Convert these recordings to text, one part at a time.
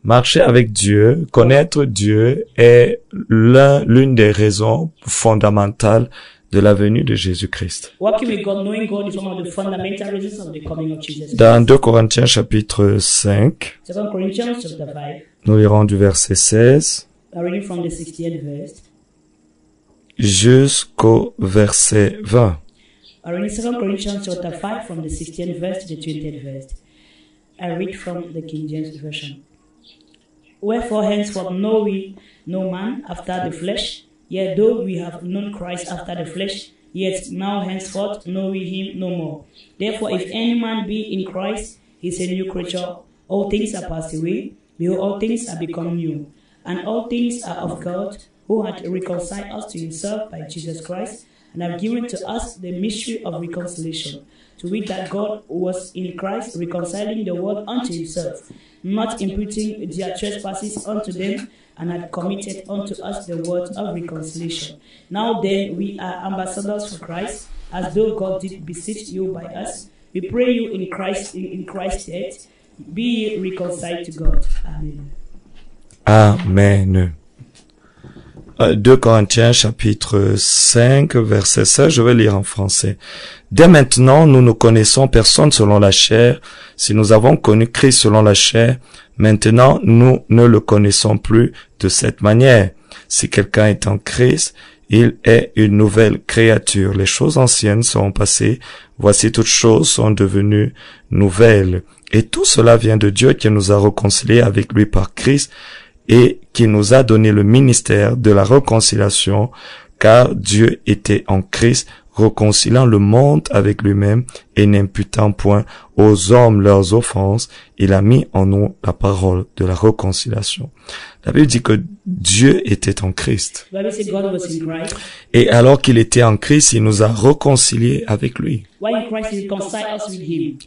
Marcher avec Dieu, connaître Dieu est l'une des raisons fondamentales de la venue de Jésus-Christ. Walking with God, knowing God is one of the fundamental reasons of the coming of Jesus Christ. Dans 2 Corinthiens chapitre 5, 2 Corinthians chapter 5, nous lirons du verset 16 reading from the 60th verse. jusqu'au verset 20. Reading 2 Corinthians chapter 5 from the 16th verse to the 20th verse. I read from the King James Version. Wherefore henceforth know we no man after the flesh, yet though we have known Christ after the flesh, yet now henceforth know we him no more. Therefore if any man be in Christ, he is a new creature. All things are passed away, behold, all things are become new. And all things are of God, who hath reconciled us to himself by Jesus Christ, and have given to us the mystery of reconciliation, to wit that God was in Christ reconciling the world unto himself, not imputing their trespasses unto them, and had committed unto us the word of reconciliation. Now then we are ambassadors for Christ, as though God did beseech you by us. We pray you in Christ's death, be ye reconciled to God. Amen. Amen. 2 Corinthiens chapitre 5 verset 16, je vais lire en français. Dès maintenant, nous ne connaissons personne selon la chair. Si nous avons connu Christ selon la chair, maintenant nous ne le connaissons plus de cette manière. Si quelqu'un est en Christ, il est une nouvelle créature. Les choses anciennes sont passées. Voici toutes choses sont devenues nouvelles. Et tout cela vient de Dieu qui nous a réconciliés avec lui par Christ et qui nous a donné le ministère de la réconciliation, car Dieu était en Christ, réconciliant le monde avec lui-même et n'imputant point aux hommes leurs offenses. Il a mis en nous la parole de la réconciliation. La Bible dit que Dieu était en Christ. Et alors qu'il était en Christ, il nous a réconciliés avec lui.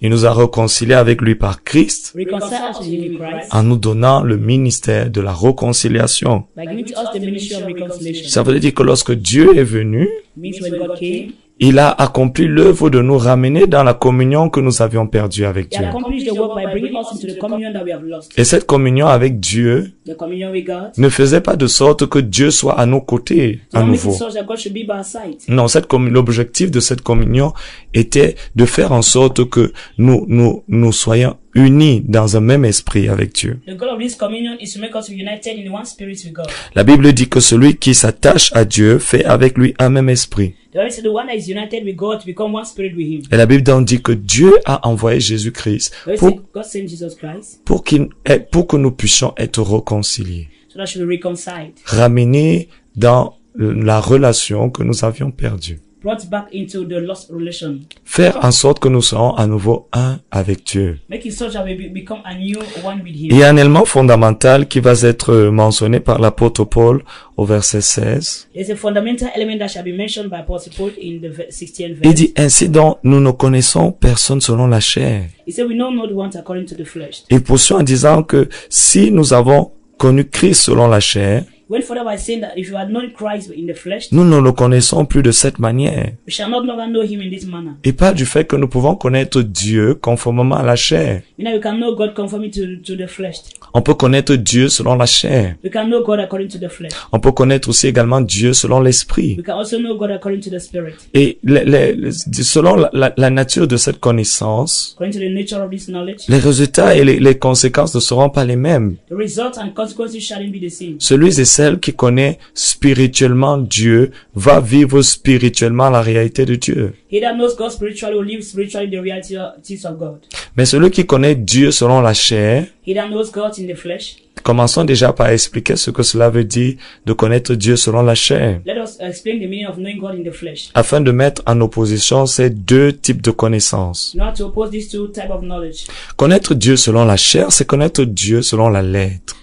Il nous a réconciliés avec lui par Christ en nous donnant le ministère de la réconciliation. Ça veut dire que lorsque Dieu est venu, il a accompli l'œuvre de nous ramener dans la communion que nous avions perdue avec Dieu. Et cette communion avec Dieu ne faisait pas de sorte que Dieu soit à nos côtés à nouveau. Non, l'objectif de cette communion était de faire en sorte que nous soyons unis dans un même esprit avec Dieu. La Bible dit que celui qui s'attache à Dieu fait avec lui un même esprit. Et la Bible donc dit que Dieu a envoyé Jésus-Christ pour que nous puissions être réconciliés, ramenés dans la relation que nous avions perdue. Faire en sorte que nous soyons à nouveau un avec Dieu. Il y a un élément fondamental qui va être mentionné par l'apôtre Paul au verset 16. Il dit, ainsi donc, nous ne connaissons personne selon la chair. Il poursuit en disant que si nous avons connu Christ selon la chair, nous ne le connaissons plus de cette manière. Et pas du fait que nous pouvons connaître Dieu conformément à la chair. On peut connaître Dieu selon la chair. On peut connaître aussi également Dieu selon l'esprit. Et selon la nature de cette connaissance, les résultats et les conséquences ne seront pas les mêmes. Celui et celle qui connaît spirituellement Dieu va vivre spirituellement la réalité de Dieu. Mais celui qui connaît Dieu selon la chair, commençons déjà par expliquer ce que cela veut dire de connaître Dieu selon la chair. Afin de mettre en opposition ces deux types de connaissances. Connaître Dieu selon la chair, c'est connaître Dieu selon la lettre.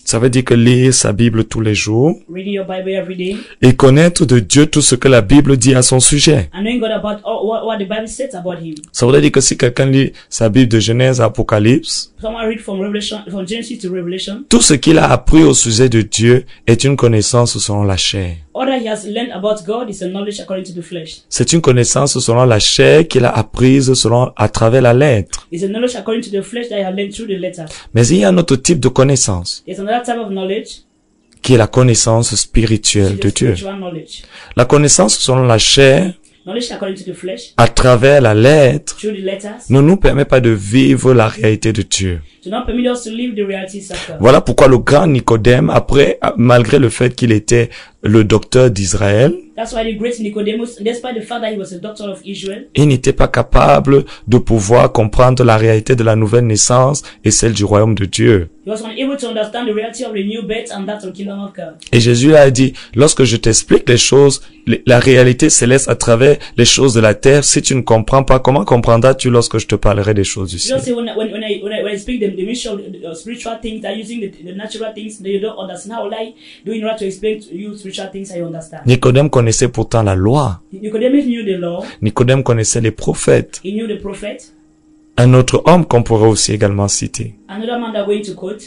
Ça veut dire que lire sa Bible tous les jours et connaître de Dieu tout ce que la Bible dit à son sujet. Ça veut dire que si quelqu'un lit sa Bible de Genèse à Apocalypse, tout ce qu'il a appris au sujet de Dieu est une connaissance selon la chair. Other he has learned about God is a knowledge according to the flesh. C'est une connaissance selon la chair qu'il a apprise à travers la lettre. It's a knowledge according to the flesh that he has learned through the letter. Mais il y a un autre type de connaissance, There's another type of knowledge, qui est la connaissance spirituelle de which is Dieu. spiritual knowledge. La connaissance selon la chair, Knowledge according to the flesh, à travers la lettre, through the letters, ne nous permet pas de vivre la réalité de Dieu. do not permit us to live the realities of God. Voilà pourquoi le grand Nicodème, malgré le fait qu'il était le docteur d'Israël, That's why the great Nicodemus, despite the fact that he was a doctor of Israel, il n'était pas capable de pouvoir comprendre la réalité de la nouvelle naissance et celle du royaume de Dieu. he was unable to understand the reality of the new birth and that of the kingdom of God. Et Jésus a dit, lorsque je t'explique les choses, la réalité céleste à travers les choses de la terre, si tu ne comprends pas, comment comprendras-tu lorsque je te parlerai des choses du ciel? Just say when I speak the mystery of the spiritual things, that using the natural things that you don't understand, how will I do in order to explain to you spiritual things I understand? Nicodème connaissait pourtant la loi. Nicodemus knew the law, Nicodème connaissait les prophètes. he knew the prophet. Un autre homme qu'on pourrait aussi également citer. Another man that going to quote,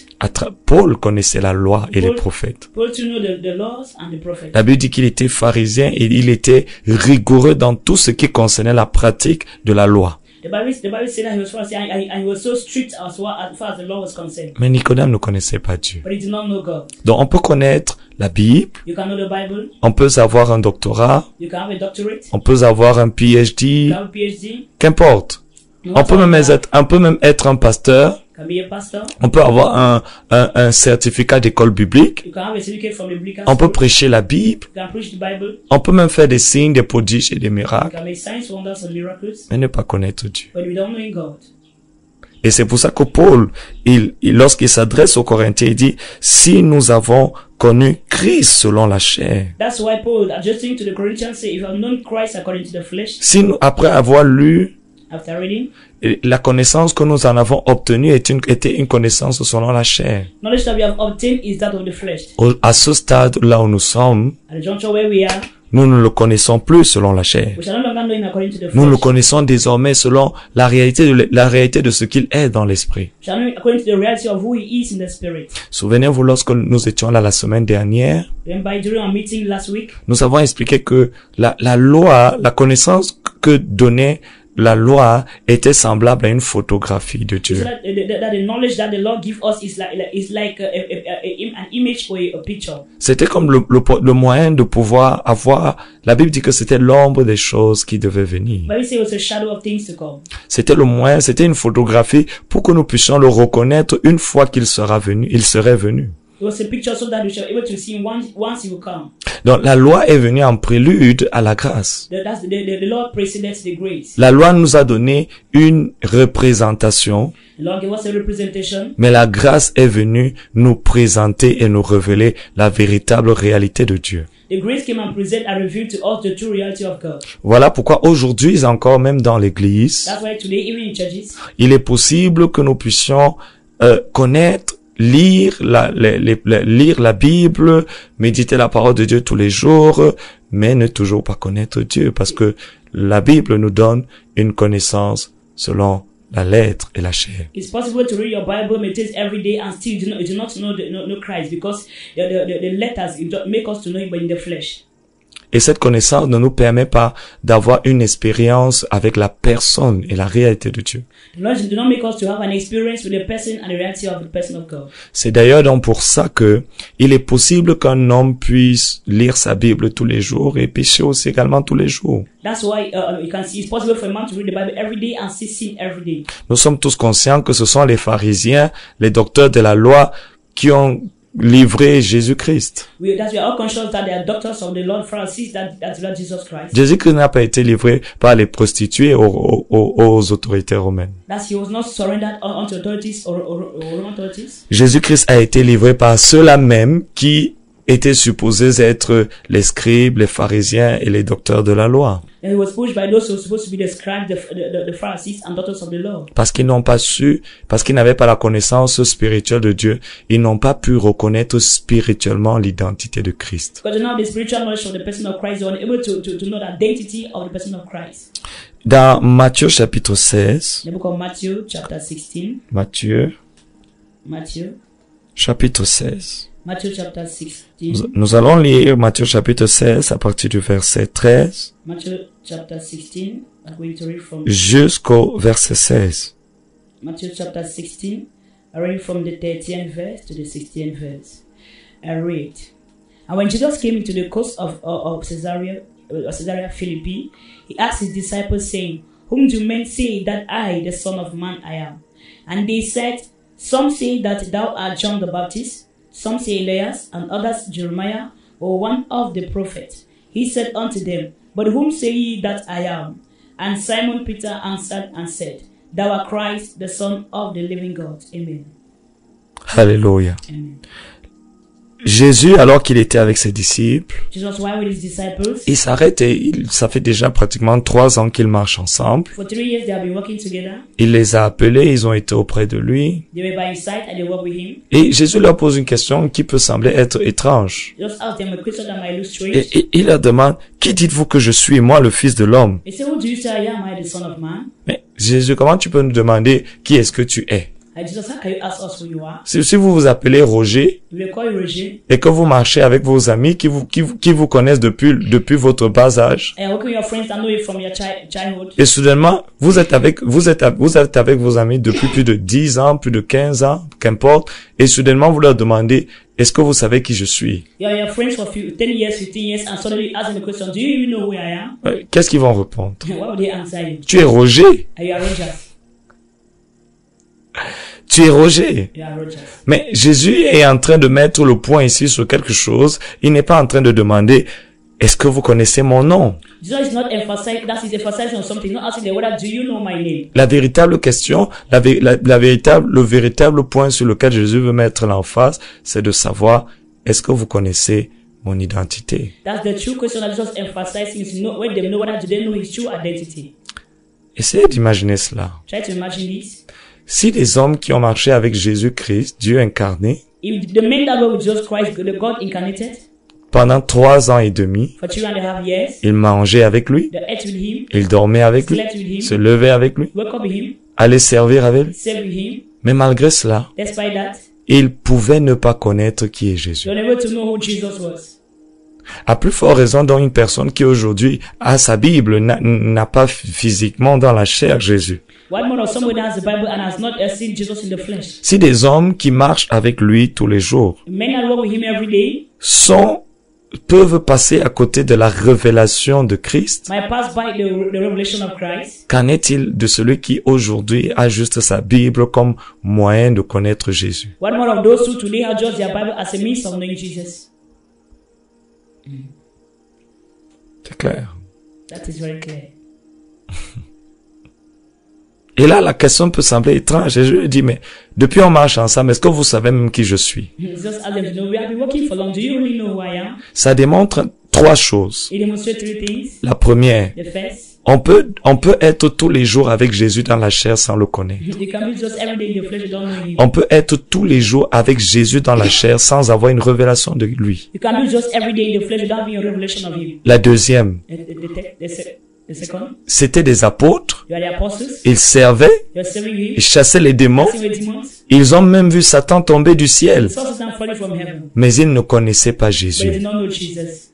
Paul connaissait la loi et les Paul- prophètes. Paul to know the laws and the prophet. La Bible dit qu'il était pharisien et il était rigoureux dans tout ce qui concernait la pratique de la loi. The Bible said that he was Pharisee and he was so strict as far as the law was concerned. Mais Nicodème ne connaissait pas Dieu. But he did not know God. Donc on peut connaître la Bible, You can know the Bible, on peut avoir un doctorat, you can have a doctorate, on peut avoir un you PhD, can have a PhD, qu'importe. no On peut matter même être un pasteur, can be a pastor, on peut avoir un certificat d'école biblique, you can have a certificate from the biblical on peut school, prêcher la Bible, you can preach the Bible, on peut même faire des signes, des prodiges et des you miracles, can make signs, wonders, and miracles, mais ne pas connaître Dieu. but we don't know God. Et c'est pour ça que Paul, lorsqu'il s'adresse aux Corinthiens, il dit, si nous avons connu Christ selon la chair, That's why Paul, adjusting to the Corinthians, say, if you have known Christ according to the flesh, si nous, après avoir lu, after reading, la connaissance que nous en avons obtenue était une connaissance selon la chair. knowledge that we have obtained is that of the flesh. À ce stade là où nous sommes, At the juncture where we are, nous ne le connaissons plus selon la chair. we shall no longer know him according to the Nous le flesh. connaissons désormais selon la réalité de ce qu'il est dans l'esprit. We shall know him according to the reality of who he is in the spirit. Souvenez-vous, lorsque nous étions là la semaine dernière, Remember during our meeting last week, nous avons expliqué que la loi, la connaissance que donnait la loi était semblable à une photographie de so Dieu. that the knowledge that the Lord gives us is like an image or a picture. C'était comme le moyen de pouvoir avoir, la Bible dit que c'était l'ombre des choses qui devaient venir. Bible says it was a shadow of things to come. C'était le moyen, c'était une photographie pour que nous puissions le reconnaître une fois qu'il serait venu. It was a picture so that we shall be able to see him once he will come. Donc la loi est venue en prélude à la grâce. The Lord precedes the grace. La loi nous a donné une représentation, The Lord gave us a representation, mais la grâce est venue nous présenter et nous révéler la véritable réalité de Dieu. the grace came and present and revealed to us the true reality of God. Voilà pourquoi aujourd'hui encore, même dans l'église, That's why today, even in churches, il est possible que nous puissions connaître, lire la Bible, méditer la parole de Dieu tous les jours, mais ne toujours pas connaître Dieu, parce que la Bible nous donne une connaissance selon la lettre et la chair. it's possible to read your Bible, meditate every day, and still you do not know Christ, because the letters make us to know him, but in the flesh. Et cette connaissance ne nous permet pas d'avoir une expérience avec la personne et la réalité de Dieu. The Lord do not make us to have an experience with the person and the reality of the person of God. C'est d'ailleurs donc pour ça que il est possible qu'un homme puisse lire sa Bible tous les jours et pécher aussi également tous les jours. That's why you can see it's possible for a man to read the Bible every day and still sin every day. Nous sommes tous conscients que ce sont les pharisiens, les docteurs de la loi qui ont livré Jésus-Christ. We are all conscious that they are doctors of the Lord Pharisees, that's Lord Jesus Christ. Jésus-Christ n'a pas été livré par les prostituées aux autorités romaines. That he was not surrendered unto authorities or Roman authorities. Jésus-Christ a été livré par ceux-là même qui étaient supposés être les scribes, les pharisiens et les docteurs de la loi. And he was pushed by those who were supposed to be the scribes, the Pharisees and doctors of the law. Parce qu'ils n'avaient pas la connaissance spirituelle de Dieu, ils n'ont pas pu reconnaître spirituellement l'identité de Christ. Because they don't have the spiritual knowledge of the person of Christ, they were unable to know the identity of the person of Christ. Dans Matthieu chapitre 16, The book of Matthew, chapter 16. Matthieu Matthew, chapitre 16, Matthew chapter 16. Nous allons lire Matthieu chapitre 16 à partir du verset 13 Matthew chapter 16. I'm going to read from jusqu'au verset 16. Matthew chapter 16. I read from the 13th verse to the 16th verse. I read. And when Jesus came into the coast of Caesarea Philippi, he asked his disciples, saying, Whom do men say that I, the Son of Man, I am? And they said, Some say that thou art John the Baptist, some say Elias, and others Jeremiah, or one of the prophets. He said unto them, But whom say ye that I am? And Simon Peter answered and said, Thou art Christ, the Son of the living God. Amen. Alléluia. Amen. Jésus, alors qu'il était avec ses disciples, Jesus went with his disciples. il s'arrête et ça fait déjà pratiquement 3 ans qu'ils marchent ensemble. For 3 years they have been working together. Il les a appelés, ils ont été auprès de lui. They were by his side and they worked with him. Et Jésus leur pose une question qui peut sembler être étrange. Just asked them a question that might look strange. Et il leur demande, qui dites-vous que je suis, moi, le Fils de l'homme? He said, Who do you say I am? I the Son of Man? Mais Jésus, comment tu peux nous demander qui est-ce que tu es? Jesus, how can you ask us who you are? Si vous vous appelez Roger, We will call you Roger. et que vous marchez avec vos amis qui vous connaissent depuis votre bas âge, And working with your friends that know you from your childhood. et soudainement, vous êtes avec vos amis depuis plus de 10 ans, plus de 15 ans, qu'importe, et soudainement vous leur demandez, est-ce que vous savez qui je suis? You're your friends for 10 years, 15 years, and suddenly you ask them a question, do you even know who I am? Qu'est-ce qu'ils vont répondre? What would they answer you? Tu es Roger. Are you a Roger? Tu es Roger. You are Roger. Mais Jésus est en train de mettre le point ici sur quelque chose. Il n'est pas en train de demander, est-ce que vous connaissez mon nom? Jesus is not emphasizing, that is emphasizing on something, not asking them, whether do you know my name? La véritable question, le véritable point sur lequel Jésus veut mettre l'emphase, c'est de savoir, est-ce que vous connaissez mon identité? That's the true question that Jesus emphasizing is to know, when they know whether do they know his true identity. Essayez d'imaginer cela. Try to imagine this. Si des hommes qui ont marché avec Jésus-Christ, Dieu incarné, If the men that were with Jesus Christ, the God incarnated, pendant 3 ans et demi, for 3.5 years, ils mangeaient avec lui, they ate with him, ils dormaient avec lui, slept with him, se levaient avec lui, woke up with him, allaient servir avec lui. served with him. Mais malgré cela, Despite that, ils pouvaient ne pas connaître qui est Jésus. they were able to know who Jesus was. À plus forte raison, donc une personne qui aujourd'hui a sa Bible n'a pas physiquement dans la chair Jésus. One man or someone that has the Bible and has not seen Jesus in the flesh. Si des hommes qui marchent avec lui tous les jours Men that walk with him every day peuvent passer à côté de la révélation de Christ, might pass by the revelation of Christ. qu'en est-il de celui qui aujourd'hui a juste sa Bible comme moyen de connaître Jésus? One more of those who today have just their Bible as a means of knowing Jesus. C'est clair. That is very clear. Et là, la question peut sembler étrange. Jésus dit, mais depuis on marche ensemble, est-ce que vous savez même qui je suis? Jesus asked them to know, we have been working for long. Do you really know who I am? Ça démontre 3 choses. He demonstrated 3 things. La première, The first, on peut être tous les jours avec Jésus dans la chair sans le connaître. you can be just every day in the flesh, you don't know him. On peut être tous les jours avec Jésus dans la chair sans avoir une révélation de lui. You can be just every day in the flesh without having a revelation of him. La deuxième, The second, c'était des apôtres. you are the apostles. Ils servaient, You are serving him. ils chassaient les démons. Casting away demons. Ils ont même vu Satan tomber du ciel. Saw Satan falling from heaven. Mais ils ne connaissaient pas But they Jésus. did not know Jesus.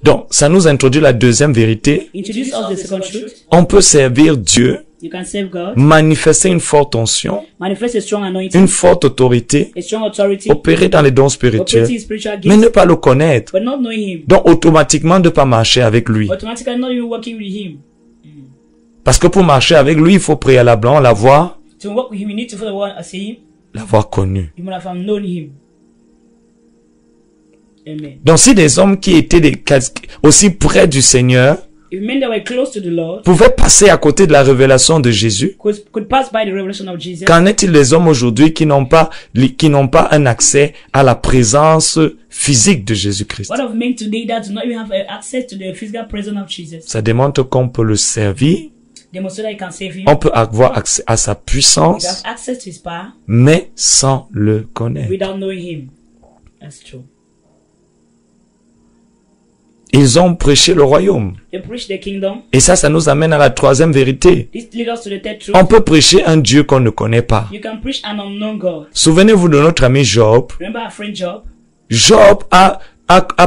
Donc, ça nous introduit la deuxième vérité. Introduce us the second truth. On peut servir Dieu, You can serve God. manifester une forte onction, Manifest a strong anointing. une forte autorité, A strong authority. opérer dans les dons spirituels, Operating spiritual mais ne gifts. pas le connaître. But not knowing him. Donc, automatiquement, ne pas marcher avec lui. Automatically not even working with him. Parce que pour marcher avec lui, il faut préalablement l'avoir To work with him, you need to follow the one as him. connu. You must have known him. Amen. Donc, si des hommes qui étaient aussi près du Seigneur If men that were close to the Lord pouvaient passer à côté de la révélation de Jésus, could pass by the revelation of Jesus, qu'en est-il des hommes aujourd'hui qui n'ont pas un accès à la présence physique de Jésus-Christ? what of men today that do not even have access to the physical presence of Jesus? Ça démontre qu'on peut le servir, Demonstrate that you can save him. on peut avoir accès à sa You have puissance, access to his power mais sans le connaître. without knowing him. That's true. Ils ont prêché le royaume. They preach the kingdom. Et ça nous amène à la troisième vérité. This leads us to the third truth. On peut prêcher un Dieu qu'on ne connaît pas. You can preach an unknown God. Souvenez-vous de notre ami Job. Remember our friend Job? Job a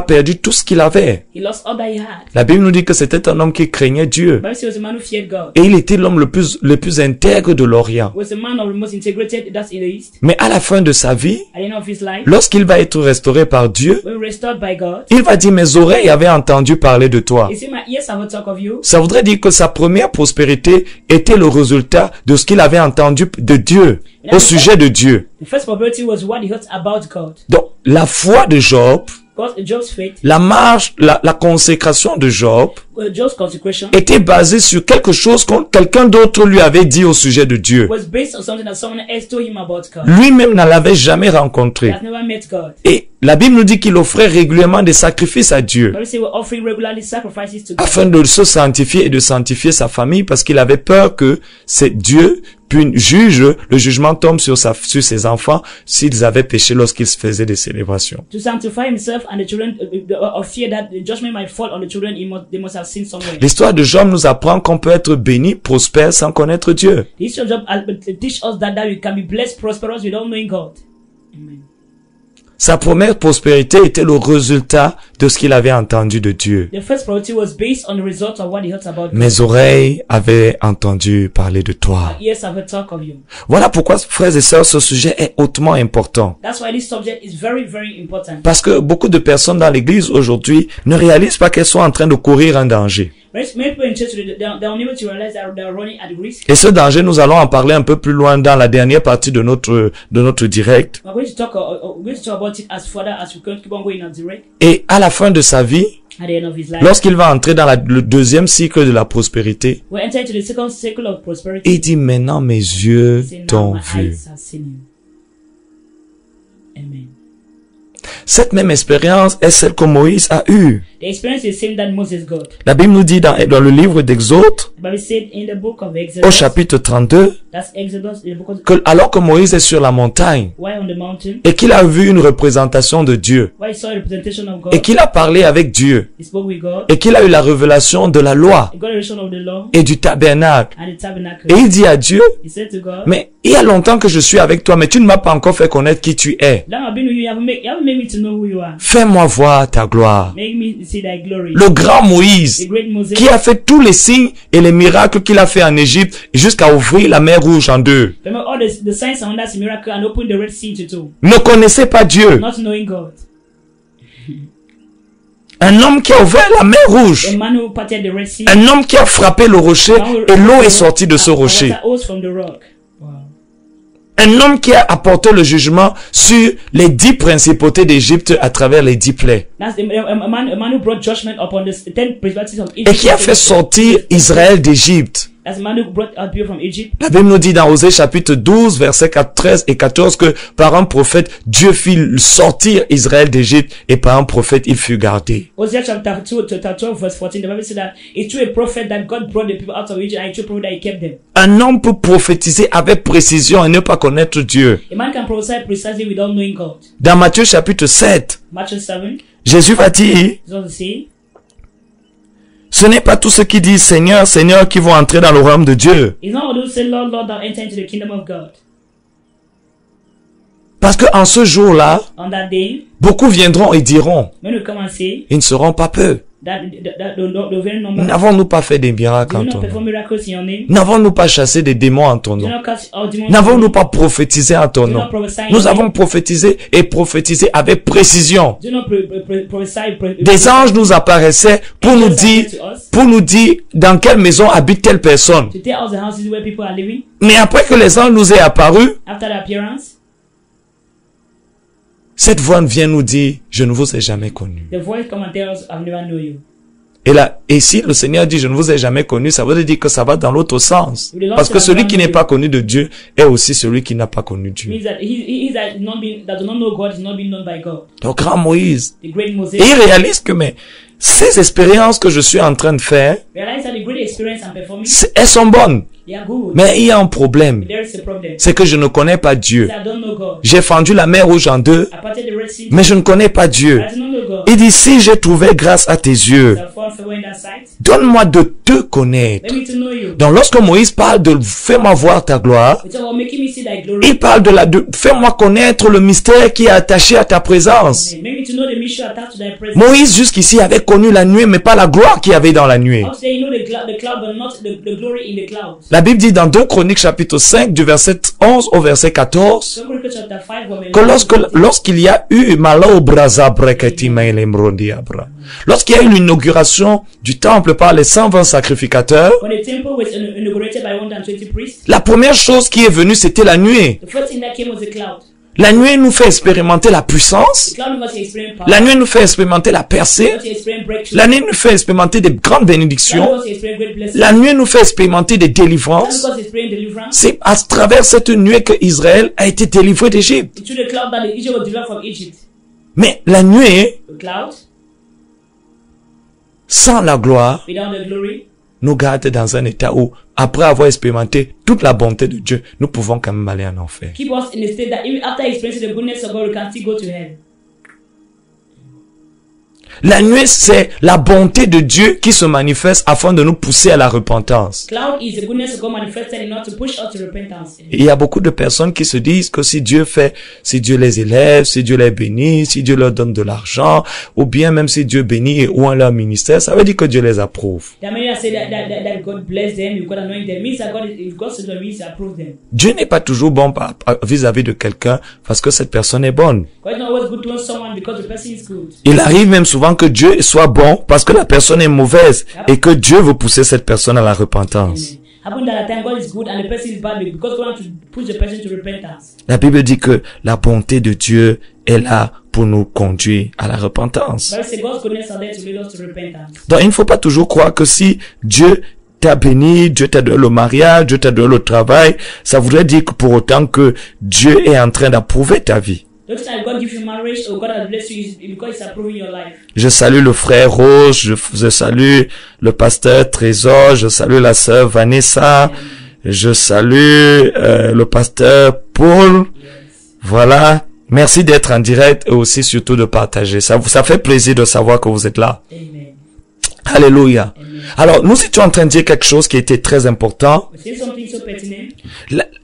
perdu tout ce qu'il avait. He lost all that he had. La Bible nous dit que c'était un homme qui craignait Dieu. Bible says he was a man who feared God. Et il était l'homme le plus intègre de l'Orient. He was a man of the most integrated that's in the East. Mais à la fin de sa vie, At the end of his life, lorsqu'il va être restauré par Dieu, when restored by God, il va dire, mes oreilles avaient entendu parler de toi. he said, my ears have talk of you. Ça voudrait dire que sa première prospérité était le résultat de ce qu'il avait entendu de Dieu, au sujet de Dieu. The first prosperity was what he heard about God. Donc, la foi de Job, Job's faith, la marche, la consécration de Job Job's consecration était basée sur quelque chose que quelqu'un d'autre lui avait dit au sujet de Dieu. was based on something that someone else told him about God. Lui-même ne l'avait jamais He rencontré. has never met God. Et la Bible nous dit qu'il offrait régulièrement des sacrifices à Dieu Bible says we're offering regularly sacrifices to God. afin de se sanctifier et de sanctifier sa famille parce qu'il avait peur que c'est Dieu puis juge, le jugement tombe sur ses enfants s'ils avaient péché lorsqu'ils faisaient des célébrations. To sanctify himself and the children of fear that the judgment might fall on the children, they must have sinned somewhere. L'histoire de Job nous apprend qu'on peut être béni, prospère sans connaître Dieu. The history of Job teach us that we can be blessed, prosperous without knowing God. Amen. Sa première prospérité était le résultat de ce qu'il avait entendu de Dieu. The first priority was based on the result of what he heard about God. Mes oreilles avaient entendu parler de toi. Yes, I've heard talk of you. Voilà pourquoi, frères et sœurs, ce sujet est hautement important. That's why this subject is very, very important. Parce que beaucoup de personnes dans l'église aujourd'hui ne réalisent pas qu'elles sont en train de courir un danger. Many people in church today, they're unable to realize that they're running at risk. Et ce danger, nous allons en parler un peu plus loin dans la dernière partie de notre direct. We're going to talk about it as further as we keep on going on direct. Et à la fin de sa vie, At the end of his life, lorsqu'il va entrer dans le deuxième cycle de la prospérité, we enter into the second cycle of prosperity. il dit, maintenant mes yeux Say, now t'ont my vu. eyes have seen you. Amen. Cette même expérience est celle que Moïse a eue. The experience is the same that Moses got. La Bible nous dit dans le livre d'Exode, The Bible said in the book of au Exodus, chapitre 32, that's Exodus, the book of, que alors que Moïse est sur la montagne while on the mountain, et qu'il a vu une représentation de Dieu while he saw a representation of God, et qu'il a parlé avec Dieu he spoke with God, et qu'il a eu la révélation de la loi he got a revelation of the law et du tabernacle. and the tabernacle. Et il dit à Dieu, He said to God, mais il y a longtemps que je suis avec toi, mais tu ne m'as pas encore fait connaître qui tu es. long I've been with you, you haven't made me to know who you are. Fais-moi voir ta gloire. Make me see thy glory. Le grand The Moïse, great Moses, qui a fait tous les signes et les miracles qu'il a fait en Égypte jusqu'à ouvrir la mer Rouge en deux, remember all the signs and wonders, miracle, and open the Red Sea into two. ne connaissait pas Dieu. Not knowing God. Un homme qui a ouvert la mer Rouge. A man who parted the Red Sea. Un homme qui a frappé le rocher et l'eau est sortie de ce rocher. Water oozed from the rock. Wow. Un homme qui a apporté le jugement sur les 10 principautés d'Égypte à travers les 10 plaies. That's a man who brought judgment upon the 10 principalities of Et Egypt. qui a fait sortir Israël d'Égypte. That's a man who brought out people from Egypt. La Bible nous dit dans Osée chapitre 12, versets 13 et 14 que par un prophète, Dieu fit sortir Israël d'Égypte et par un prophète, il fut gardé. Hosea chapter 12 verse 14, the Bible said that it's through a prophet that God brought the people out of Egypt, and through a prophet that he kept them. Un homme peut prophétiser avec précision et ne pas connaître Dieu. A man can prophesy precisely without knowing God. Dans Matthieu chapitre 7, Matthew 7, Jésus va dire, Jesus say, ce n'est pas tous ceux qui disent Seigneur, Seigneur qui vont entrer dans le royaume de Dieu. it's not all those who say, Lord, Lord, thou enter into the kingdom of God. Parce que en ce jour-là, On that day, beaucoup viendront et diront, men will come and say ils ne seront pas peu. that the very number, N'avons-nous pas fait des miracles do en not ton perform nom? miracles in your name? N'avons-nous pas chassé des démons en ton Do nom? not cast out demons. N'avons-nous pas prophétisé en ton Do nom? not prophesy. Nous avons prophétisé et prophétisé avec précision. Do not prophesy. Des anges nous apparaissaient pour nous dire dans quelle maison habite telle personne. To tell us the houses where people are living. Mais après que les anges nous aient apparus, After the appearance, cette voix vient nous dire, je ne vous ai jamais connu. the voice come and tell us, I've never known you. Et si le Seigneur dit, je ne vous ai jamais connu, ça veut dire que ça va dans l'autre sens. Parce que celui qui n'est pas connu de Dieu est aussi celui qui n'a pas connu Dieu. Means that he that does not know God is not being known by God. Donc, grand Moïse. The great Moses. Et il réalise que, mais, ces expériences que je suis en train de faire, Realize that the great experience I'm performing, elles sont bonnes. They are good. Mais il y a un problème. There is a problem. C'est que je ne connais pas Dieu. I don't know God. J'ai fendu la mer Rouge en deux, I parted the Red Sea. mais je ne connais pas Dieu. I don't know God. Il dit, si j'ai trouvé grâce à tes yeux, I found favor in that sight. donne-moi de te connaître. Let me to know you. Donc lorsque Moïse parle de fais-moi voir ta gloire, It's about making me see thy glory. il parle de fais-moi connaître le mystère qui est attaché à ta présence. Make me to know the mission attached to thy presence. Moïse jusqu'ici avait connu la nuée, mais pas la gloire qu'il y avait dans la nuée. How say you know the cloud, but not the glory in the clouds. La Bible dit dans 2 Chroniques chapitre 5 du verset 11 au verset 14 So Chronicles chapter 5 verse que lorsqu'il y a eu lorsqu'il y a eu l'inauguration du temple par les 120 sacrificateurs, when the temple was inaugurated by 120 priests, la première chose qui est venue c'était la nuée. the first thing that came was the cloud. La nuée nous fait expérimenter la The puissance. cloud must experience power. La nuée nous fait expérimenter la percée. Must experience breakthrough. La nuée nous fait expérimenter des grandes Cloud bénédictions. must experience great blessing. La nuée nous fait expérimenter des Cloud délivrances. must experience deliverance. C'est à travers cette nuée que Israël a été délivré d'Égypte. It's through the cloud that the Egypt was delivered from Egypt. Mais la nuée, The cloud, sans la gloire, without the glory, nous garde dans un état où, après avoir expérimenté toute la bonté de Dieu, nous pouvons quand même aller en enfer. keep us in a state that even after experiencing the goodness of God, we can still go to hell. La nuée, c'est la bonté de Dieu qui se manifeste afin de nous pousser à la repentance. Cloud is the goodness of God manifested in order to push us to repentance. Et il y a beaucoup de personnes qui se disent que si Dieu les élève, si Dieu les bénit, si Dieu leur donne de l'argent, ou bien même si Dieu bénit et oint leur ministère, ça veut dire que Dieu les approuve. There are many that say that God bless them, God anoint them. Means that if God says that, means to approve them. Dieu n'est pas toujours bon vis-à-vis de quelqu'un parce que cette personne est bonne. God is not always good to someone because the person is good. Il arrive même souvent que Dieu soit bon parce que la personne est mauvaise et que Dieu veut pousser cette personne à la repentance. Happen that at time God is good and the person is bad because God wants to push the person to repentance. La Bible dit que la bonté de Dieu est là pour nous conduire à la repentance. But say God's goodness are there to lead us to repentance. Donc il ne faut pas toujours croire que si Dieu t'a béni, Dieu t'a donné le mariage, Dieu t'a donné le travail, ça voudrait dire que pour autant que Dieu est en train d'approuver ta vie. Don't say God give you marriage or God has blessed you because He's approving your life. Je salue le frère Rose, je salue le pasteur Trésor, je salue la sœur Vanessa, je salue le pasteur Paul. Voilà. Merci d'être en direct et aussi surtout de partager. Ça fait plaisir de savoir que vous êtes là. Amen. Alléluia. Alors, nous étions en train de dire quelque chose qui était très important. We say something so pertinent.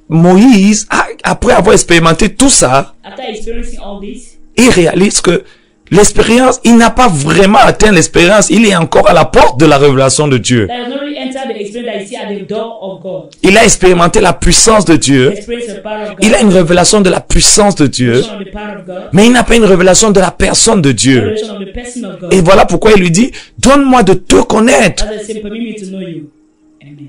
Moïse, après avoir expérimenté tout ça, After experiencing all this, il réalise que l'expérience, il n'a pas vraiment atteint l'expérience. Il est encore à la porte de la révélation de Dieu. that has not really entered the experience that you see at the door of God. Il a expérimenté la puissance de Dieu. Experience the power of God. Il a une révélation de la puissance de Dieu. Revelation of the power of God. Mais il n'a pas une révélation de la personne de Dieu. Revelation of the person of God. Et voilà pourquoi il lui dit, donne-moi de te connaître. That's the same, permit me to know you. Amen.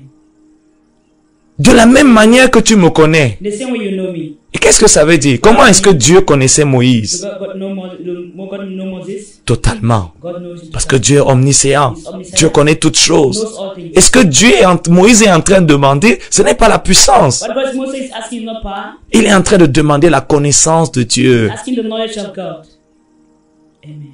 De la même manière que tu me connais. The same way you know me. Et qu'est-ce que ça veut dire? Comment est-ce que Dieu connaissait Moïse? God know Moses. Totalement. God knows his Parce que Dieu est omniscient. Dieu connaît toutes choses. knows all things. Et ce que Moïse est en train de demander, ce n'est pas la puissance. What God Moses is asking not power, Il est en train de demander la connaissance de Dieu. asking the knowledge of God. Amen.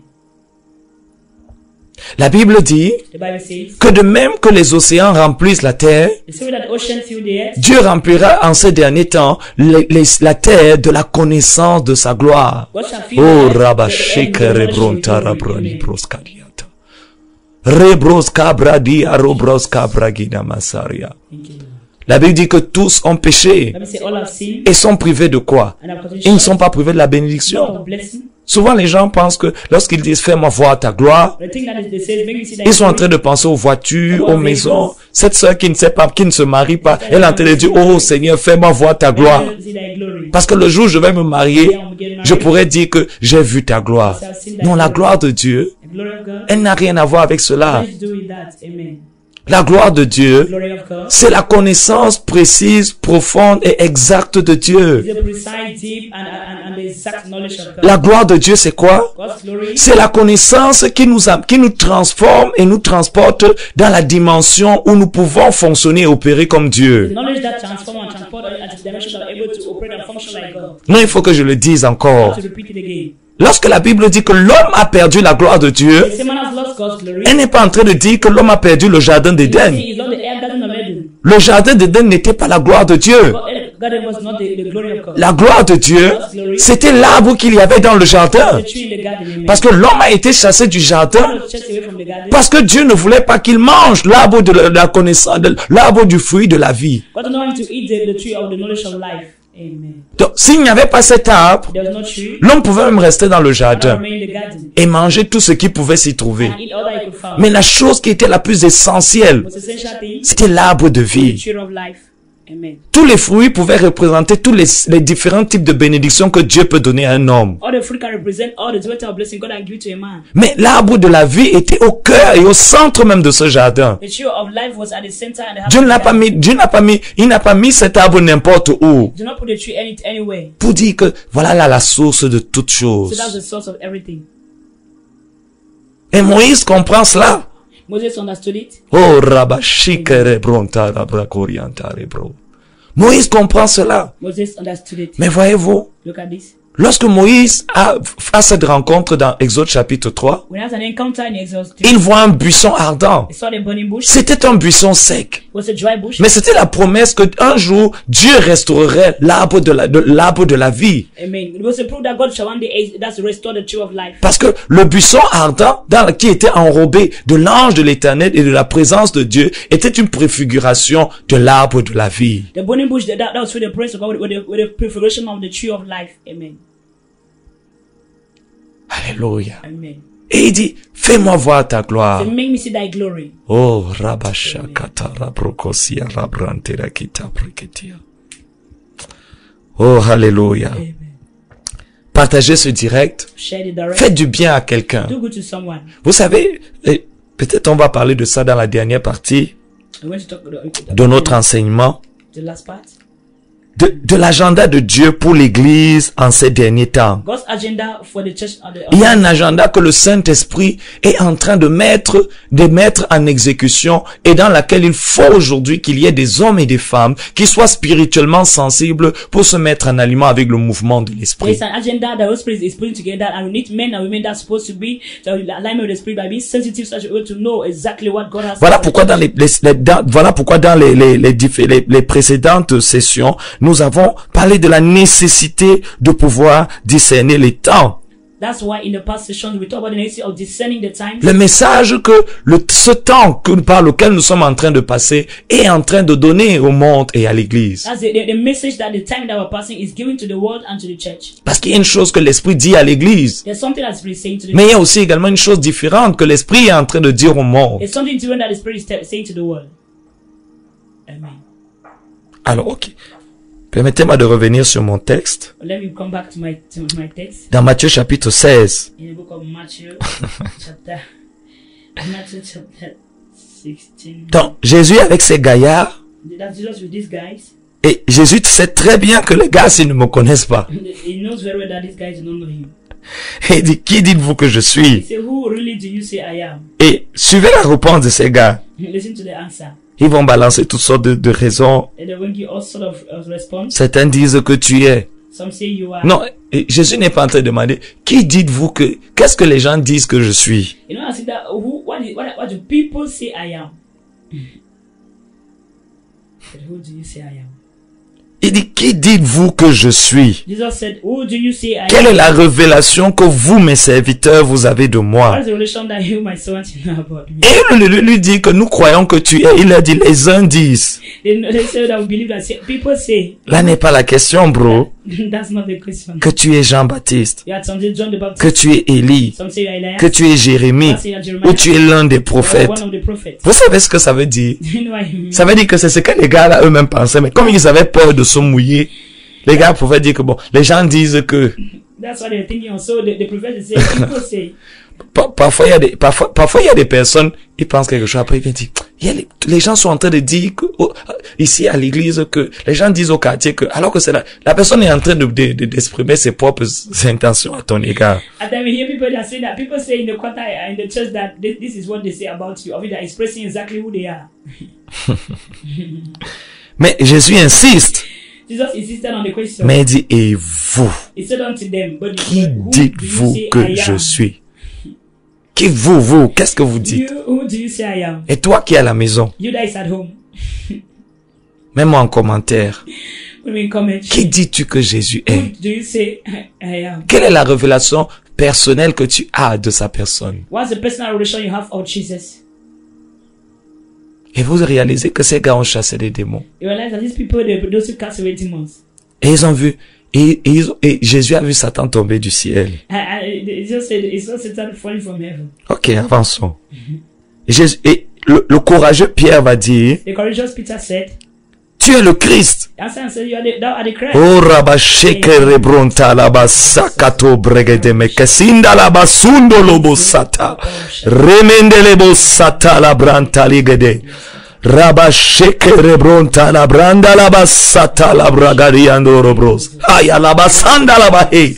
La Bible dit The Bible says, que de même que les océans remplissent la terre, the same way that the ocean fill the earth, Dieu remplira en ces derniers temps la terre de la connaissance de sa gloire. God shall fill Oh, the earth Rabashike with the knowledge of Rebronta his glory. Rabrani Amen. Broskadiata. Rebros Kabradi Arobros Kabragina Masaria. Thank you. La Bible dit que tous ont péché Let me say all have sinned et sont privés de quoi? and have gotten Ils ne short sont pas privés de la bénédiction. of blessing. Souvent les gens pensent que lorsqu'ils disent fais-moi voir ta gloire, The thing that they say, make me see that ils sont en train de penser aux voitures, aux maisons. Cette sœur qui ne sait pas, qui ne se marie pas, elle est en train de dire, oh Seigneur, fais-moi voir ta gloire. see thy glory. Parce que le jour où je vais me marier, je pourrais dire que j'ai vu ta gloire. Non, la gloire de Dieu, The glory of God. elle n'a rien à voir avec cela. Let's do with that. Amen. La gloire de Dieu, The glory of God c'est la connaissance précise, profonde et exacte de Dieu. is a precise, deep, and the exact knowledge of God. La gloire de Dieu, c'est quoi? God's glory C'est la connaissance qui nous transforme et nous transporte dans la dimension où nous pouvons fonctionner et opérer comme the Dieu. knowledge that transforms and transports at the dimension that are able to operate and function like God. Non, il faut que je le dise encore. To repeat it again. Lorsque la Bible dit que l'homme a perdu la gloire de Dieu, The same man has lost God's glory. elle n'est pas en train de dire que l'homme a perdu le jardin d'Éden. He is not the air garden of Eden. le jardin d'Éden n'était pas la gloire de Dieu. Garden was not the glory of God. La gloire de Dieu, c'était l'arbre qu'il y avait dans le jardin. The tree in the garden. Parce que l'homme a été chassé du jardin. Was chased away from the garden. Parce que Dieu ne voulait pas qu'il mange l'arbre de la connaissance, l'arbre du fruit de la vie. God did not want to eat the tree of the knowledge of life. Amen. Donc, s'il n'y avait pas cet arbre, There was no tree. l'homme pouvait même rester dans le God jardin remained in the garden. et manger tout ce qui pouvait s'y trouver. And eat all that he could find. Mais la chose qui était la plus essentielle, Most essential thing, c'était l'arbre de the vie. tree of life. Amen. Tous les fruits pouvaient représenter tous les différents types de bénédictions que Dieu peut donner à un homme. All the fruit can represent all the total blessing God has given to a man. Mais l'arbre de la vie était au cœur et au centre même de ce jardin. The tree of life was at the center and the heart Dieu of the n'a pas garden. mis, il n'a pas mis cet arbre n'importe où. Do not put the tree anywhere. Pour dire que voilà là la source de toutes So choses. that's the source of everything. Et Moïse comprend cela. Moses understood it. Oh, rabashikere brontara brakoriantare bro. Moïse comprend cela. Moses understood it. Mais voyez-vous, Look at this. lorsque Moïse a cette rencontre dans Exode chapitre 3, When he has an encounter in Exodus 2, il voit un buisson ardent. he saw the burning bush. C'était un buisson sec. It was a dry bush. Mais c'était la promesse que un jour, Dieu restaurerait l'arbre de la vie. Amen. It was a proof that God shall one day that's restore the tree of life. Parce que le buisson ardent, qui était enrobé de l'ange de l'éternel et de la présence de Dieu, était une préfiguration de l'arbre de la vie. The burning bush, that was through the praise of God with the prefiguration of the tree of life. Amen. Alléluia. Amen. Et il dit, fais-moi voir ta gloire. So make me see thy glory. Oh, rabasha katara brokosia rabrantera kita priketia. Oh, alléluia. Amen. Partagez ce direct. Share the direct. Faites du bien à quelqu'un. Do good to someone. Vous savez, peut-être on va parler de ça dans la dernière partie I want to talk about de notre enseignement. the last part. De l'agenda de Dieu pour l'église en ces derniers temps. God's agenda for the church. Il y a un agenda que le Saint-Esprit est en train de mettre en exécution et dans laquelle il faut aujourd'hui qu'il y ait des hommes et des femmes qui soient spirituellement sensibles pour se mettre en aliment avec le mouvement de l'Esprit. There's an agenda that the Holy Spirit is putting together, and we need men and women that's supposed to be to alignment with the Spirit by being sensitive, so that we're able to know exactly what God has. Voilà pourquoi dans les précédentes sessions, nous avons parlé de la nécessité de pouvoir discerner les temps. That's why in the past sessions we talk about the necessity of discerning the time. Le message que ce temps par lequel nous sommes en train de passer est en train de donner au monde et à l'église. That's the message that the time that we're passing is given to the world and to the church. Parce qu'il y a une chose que l'Esprit dit à l'église. There's something that the Spirit is saying to the Mais il y a aussi également une chose différente que l'Esprit est en train de dire au monde. There's something different that the Spirit is saying to the world. Amen. Alors, ok. Permettez-moi de revenir sur mon texte. Let me come back to my text Dans Matthieu chapitre 16. in the book of Matthew, chapter 16. Donc, Jésus avec ses gaillards. That's Jesus with these guys. Et Jésus sait très bien que les gars, s'ils ne me connaissent pas. He knows very well that these guys don't know him. Et il dit, qui dites-vous que je He suis? said, who really do you say I am? Et suivez la réponse de ces gars. Listen to the answer. Ils vont balancer toutes sortes de raisons. And they will give all sort of response. Certains disent que tu es. Some say you are. Non, et Jésus n'est pas en train de demander, qu'est-ce que les gens disent que je suis? You know, I said that, what do people say I am? But who do you say I am? Il dit, qui dites-vous que je suis? Jesus said, who do you say I Quelle am? est la révélation que vous, mes serviteurs, vous avez de moi? What is the relation that you, my servant, know about me? Et il lui dit que nous croyons que tu es. Il a dit, les uns disent. They say that we believe that people say. Là n'est pas la question, bro. That's not the question. Que tu es Jean-Baptiste. You had some say John the Baptist. Que tu es Élie. Some say you are Elias. Que tu es Jérémie. Some say you are Jeremiah. Ou tu es l'un des Or prophètes. one of the prophets. Vous savez ce que ça veut dire? You know what I mean? Ça veut dire que c'est ce que les gars là eux-mêmes pensaient. Mais comme ils avaient peur de se mouiller, les gars pouvaient dire que bon, les gens disent que That's what they're thinking. Also, the prophet say, people say. parfois il y a des personnes, ils pensent quelque chose, après ils viennent dire, les gens sont en train de dire que, ici à l'église, que les gens disent au quartier que, alors que c'est la personne est en train d'exprimer ses propres intentions à ton égard. And then we hear people that say that people say in the quarter in the church that this is what they say about you, or they're expressing exactly who they are. Mais Jésus insiste. Jesus insisted on the question. Mais il dit, et vous, He said unto them, but qui who do you dites-vous say que I je am? suis? Qui vous, qu'est-ce que vous dites? Who do you say I am? Et toi qui es à la maison, You that is at home. Mets-moi en commentaire. Put me in comment. Qui dis-tu que Jésus est? Who do you say I am? Quelle est la révélation personnelle que tu as de sa personne? What's the personal relation you have of Jesus? Et vous réalisez que ces gars ont chassé des démons. You realize that these people, those who cast away demons. Et ils ont vu, et Jésus a vu Satan tomber du ciel. They just said it's not Satan falling from heaven. Ok, avançons. Et le courageux Pierre va dire, The courageous Peter said, tu es le Christ. answer and said, thou art the Christ. Oh rabasheke rebronta labasakato bregedeme kesinda labasundo lobosata remende lebosata labranta ligede rabasheke rebronta labranda labasata labragadiando robros aya labasanda labahe.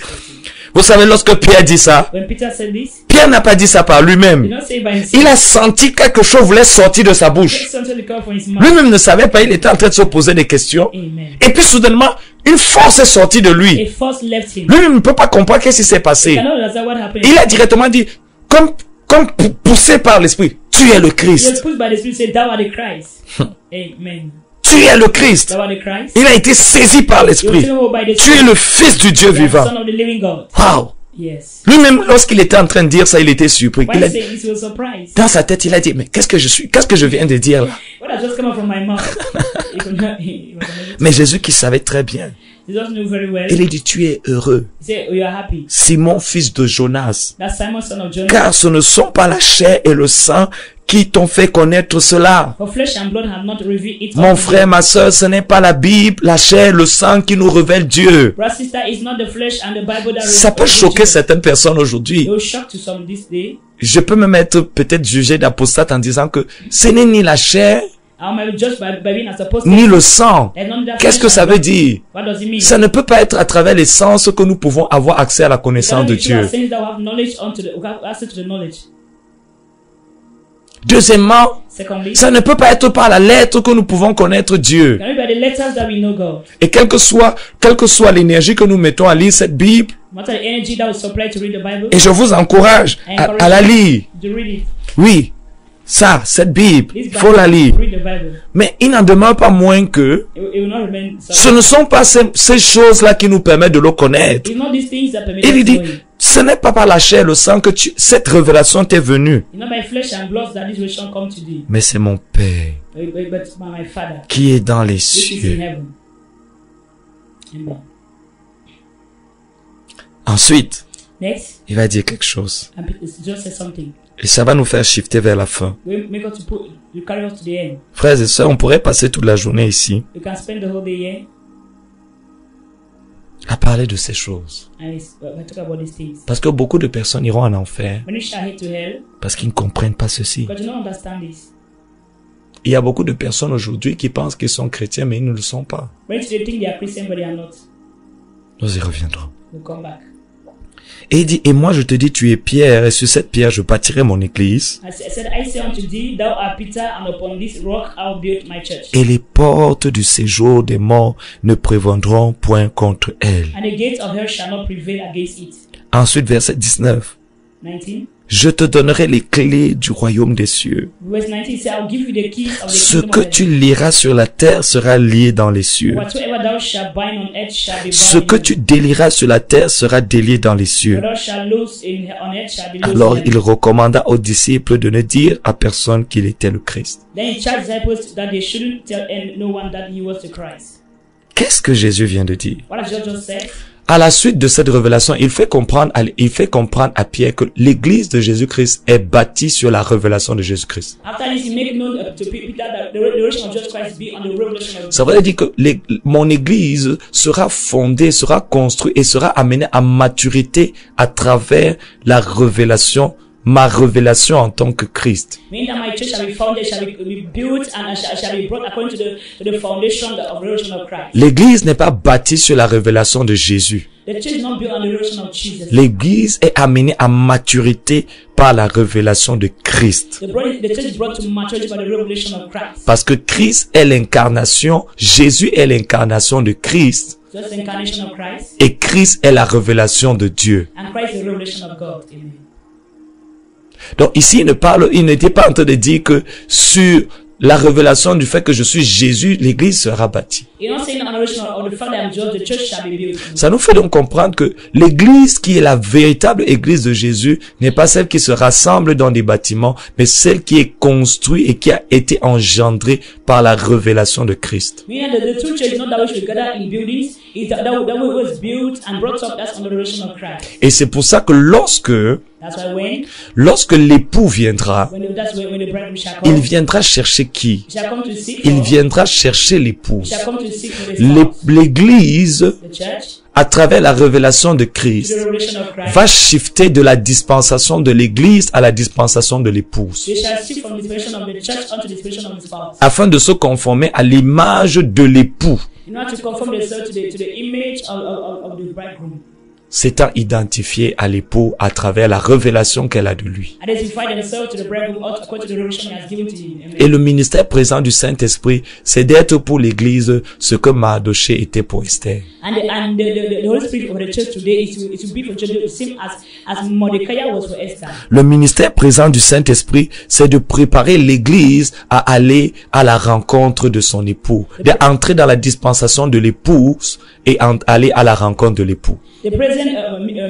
Vous savez, lorsque Pierre dit ça, When Peter said this, Pierre n'a pas dit ça par he lui-même. did not say it by himself. Il a senti quelque chose voulait sortir de sa bouche. Something come from his mouth. Lui-même ne savait pas, il était en train de se poser des questions. Amen. Et puis soudainement, une force est sortie de lui. A force left him. Lui-même ne peut pas comprendre qu'est-ce qui s'est He passé. cannot understand what happened. Il a directement dit, comme poussé par l'esprit, tu es le He was Christ. pushed by the Spirit, said, thou art the Christ. Amen. Tu es le Christ. Thou art the Christ. Il a été saisi par He was l'esprit. taken over by the Tu es le Fils du Dieu the vivant. Son of the living God. Waouh. Yes. Lui-même, lorsqu'il était en train de dire ça, il était surpris. Why Il a, say this? He was surprised. dans sa tête, il a dit, mais qu'est-ce que je viens de dire là? What has just come out from my mouth? He could not- he was amazed. Mais Jésus qui savait très bien, Jesus knew very well. il a dit, tu es heureux. He said, oh, you are happy. Simon, fils de Jonas. That's Simon, son of Jonah. Car ce ne sont pas la chair et le sang qui t'ont fait connaître cela. For flesh and blood have not revealed it. Mon unto frère, you. ma soeur, ce n'est pas la Bible, la chair, le sang qui nous révèle Dieu. Brother, sister, it's not the flesh and the Bible that Ça peut reveals choquer you. certaines personnes aujourd'hui. It will shock to some this day. Je peux me mettre peut-être jugé d'apostate en disant que ce n'est ni la chair, I might be judged by being as opposed ni le sang. and not that Qu'est-ce flesh que ça and veut blood. dire? What does it mean? Ça ne peut pas être à travers les sens que nous pouvons avoir accès à la It connaissance cannot de be through our Dieu. senses that we have knowledge unto the, we have access to the knowledge. Deuxièmement, Secondly, ça ne peut pas être par la lettre que nous pouvons connaître Dieu. can it be by the letters that we know God? Et quelle que soit l'énergie que nous mettons à lire cette Bible, What are the energy that we supply to read the Bible? et je vous encourage à la lire. To read it. Oui, ça, cette Bible, This il Bible, faut la lire. read the Bible. Mais il n'en demeure pas moins que It will not remain. ce ne sont pas ces choses-là qui nous permettent de le connaître. It's not these things that permit Il us to dit, know it. ce n'est pas par la chair, le sang que cette révélation t'est venue. It's not by flesh and blood that this revelation come to thee, Mais c'est mon Père but by my Father, qui est dans les which is in cieux. heaven. Amen. Ensuite, Next, il va dire quelque chose. just say something. Et ça va nous faire shifter vers la fin. We make us to put, you carry us to the end. Frères et sœurs, on pourrait passer toute la journée ici You can spend the whole day here à parler de ces choses. and we talk about these things. Parce que beaucoup de personnes iront en enfer When you shall head to hell, parce qu'ils ne comprennent pas ceci. because you don't understand this. Il y a beaucoup de personnes aujourd'hui qui pensent qu'ils sont chrétiens, mais ils ne le sont pas. When they think they are Christian but they are not, Nous y reviendrons. we'll come back. Et il dit, et moi je te dis, tu es Pierre, et sur cette pierre je bâtirai mon église, I said, I say unto thee, thou art Peter, and upon this rock I will build my church. et les portes du séjour des morts ne prévaudront point contre elle. And the gates of hell shall not prevail against it. Ensuite, verset 19. 19. Je te donnerai les clés du royaume des cieux. Verse 19 says, I'll give you the keys of the Ce kingdom que of tu heaven. liras sur la terre sera lié dans les cieux. Whatsoever thou shalt bind on earth shall be bound Ce in que heaven. tu délieras sur la terre sera délié dans les cieux. What thou shalt loose on earth shall be loosed Alors in heaven. il recommanda aux disciples de ne dire à personne qu'il était le Christ. Then he charged disciples that they shouldn't tell no one that he was the Christ. Qu'est-ce que Jésus vient de dire? What has Jesus just said? À la suite de cette révélation, il fait comprendre à Pierre que l'église de Jésus-Christ est bâtie sur la révélation de Jésus-Christ. After this, he made known to Peter that the revelation of Jesus Christ be on the revelation of Ça veut dire que mon église sera fondée, sera construite et sera amenée à maturité à travers la révélation, ma révélation en tant que Christ. meaning that my church shall be founded, shall be built, and shall be brought according to the foundation of the revelation of Christ. L'église n'est pas bâtie sur la révélation de Jésus. The church is not built on the revelation of Jesus. L'église est amenée à maturité par la révélation de Christ. The church is brought to maturity by the revelation of Christ. Parce que Christ est l'incarnation, Jésus est l'incarnation de Christ Just the incarnation of Christ, et Christ est la révélation de Dieu. and Christ is the revelation of God. Amen. Donc ici, il n'était pas en train de dire que sur la révélation du fait que je suis Jésus, l'église sera bâtie. You're not saying the revelation or the fact that I'm just the church shall be built. Ça nous fait donc comprendre que l'église qui est la véritable église de Jésus n'est pas celle qui se rassemble dans des bâtiments, mais celle qui est construite et qui a été engendrée par la révélation de Christ. Meaning the true church is not that which we gather in buildings, it's that was built and brought up, that's on the revelation of Christ. Et c'est pour ça que That's why lorsque l'époux viendra, when the bridegroom shall il come, viendra chercher qui? he shall come to seek Il for, viendra chercher he l'épouse. shall come to seek for the spouse. L'église, The church, à travers la révélation de to Christ, the revelation of Christ, va shifter de la dispensation de l'église à la dispensation de l'épouse, they shall seek from the dispensation of the church unto the dispensation of the spouse. afin de se conformer à l'image de l'époux, In order to conform themselves to the image of the bridegroom. s'étant identifié à l'époux à travers la révélation qu'elle a de lui. Identify themselves to the bridegroom according to the revelation he has given to him. Amen. Et le ministère présent du Saint-Esprit, c'est d'être pour l'église ce que Mardoché était pour Esther. And the Holy Spirit of the church today is to be for the church the same as Mordecai was for Esther. Le ministère présent du Saint-Esprit, c'est de préparer l'église à aller à la rencontre de son époux, d'entrer dans la dispensation de l'épouse et aller à la rencontre de l'époux. The present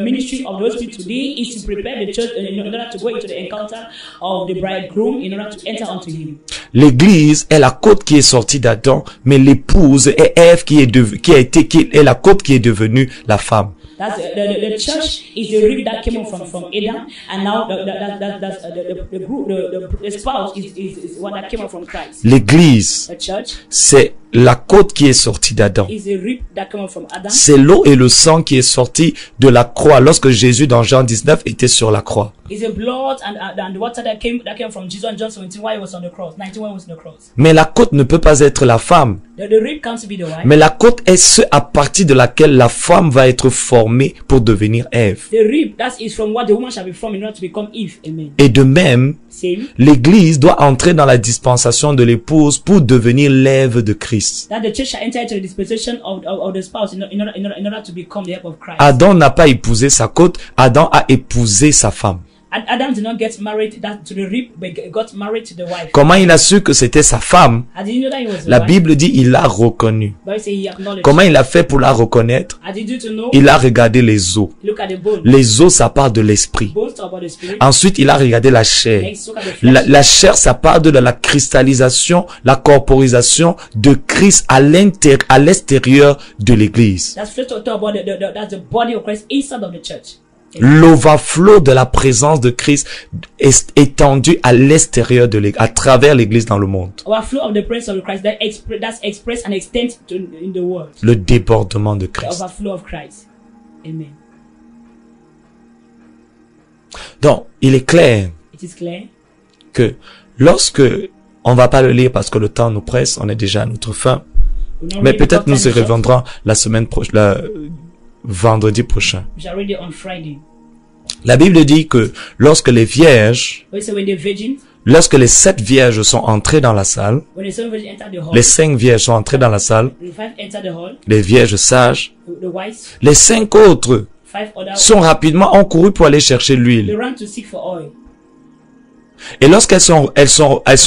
ministry of the Holy Spirit today is to prepare the church in order to go into the encounter of the bridegroom in order to enter unto him. L'église est la côte qui est sortie d'Adam, mais l'épouse est Ève qui est la côte qui est devenue la femme. That's the church is the rib that came from Adam, and now the spouse is one that came out from Christ. L'église, The church c'est la côte qui est sortie d'Adam. is the rib that came out from Adam. C'est l'eau et le sang qui est sorti de la croix lorsque Jésus dans Jean 19 était sur la croix. Is the blood and the water that came from Jesus in John 17 while he was on the cross. 19 when he was on the cross. Mais la côte ne peut pas être la femme. The rib can't be the wife. Mais la côte est ce à partir de laquelle la femme va être formée pour devenir Ève. The rib that is from what the woman shall be from in order to become Eve. Amen. Et de même, Same. l'église doit entrer dans la dispensation de l'épouse pour devenir l'Ève de Christ. That the church shall enter into the dispensation of the spouse in order to become the help of Christ. Adam n'a pas épousé sa côte, Adam a épousé sa femme. Adam did not get married to the rib, but got married to the wife. Comment il a su que c'était sa femme? How did you know that he was the La wife? Bible dit il l'a reconnue. Bible say he acknowledged. Comment il a fait pour la reconnaître? How did you to know? Il a regardé les os. Look at the bone. Les os, ça part de l'esprit. Bones talk about the spirit. Ensuite, il a regardé la chair. Next, look at the flesh. La chair, ça part de la cristallisation, la corporisation de Christ à l'extérieur de l'église. That's flesh talk about that's the body of Christ inside of the church. L'overflow de la présence de Christ est étendu à l'extérieur de l'église, à travers l'église dans le monde. Overflow of the presence of Christ that's expressed and extended in the world. Le débordement de The Christ. overflow of Christ. Amen. Donc, il est clair It is clear. que lorsque, on va pas le lire parce que le temps nous presse, on est déjà à notre fin, We'll not mais read it peut-être nous y sometime short. reviendrons la semaine prochaine, vendredi prochain. We shall read it on Friday. La Bible dit que lorsque les vierges, We say when the virgins, lorsque les 7 vierges sont entrées dans la salle, when the 7 virgins enter the hall, les 5 vierges sont entrées dans la salle, the 5 enter the hall, les vierges sages, the wise, les 5 autres 5 others, sont rapidement ont couru pour aller chercher they l'huile. run to seek for oil. Et lorsqu'elles sont